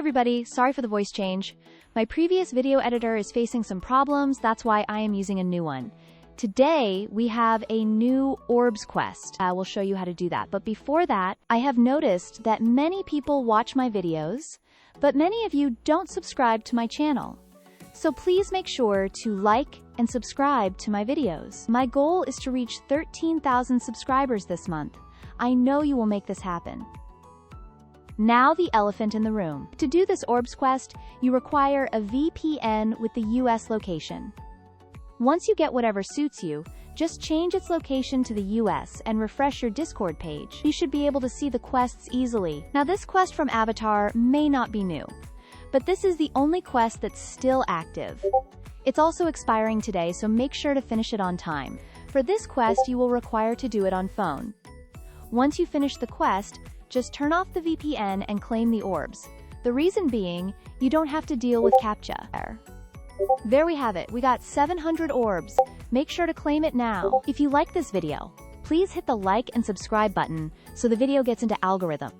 everybody, sorry for the voice change. My previous video editor is facing some problems, that's why I am using a new one. Today, we have a new Orbs Quest. I will show you how to do that. But before that, I have noticed that many people watch my videos, but many of you don't subscribe to my channel. So please make sure to like and subscribe to my videos. My goal is to reach 13,000 subscribers this month. I know you will make this happen. Now the elephant in the room. To do this Orbs Quest, you require a VPN with the US location. Once you get whatever suits you, just change its location to the US and refresh your Discord page. You should be able to see the quests easily. Now this quest from Avatar may not be new, but this is the only quest that's still active. It's also expiring today, so make sure to finish it on time. For this quest, you will require to do it on phone. Once you finish the quest, just turn off the VPN and claim the orbs. The reason being, you don't have to deal with CAPTCHA. There we have it, we got 700 orbs. Make sure to claim it now. If you like this video, please hit the like and subscribe button so the video gets into algorithm.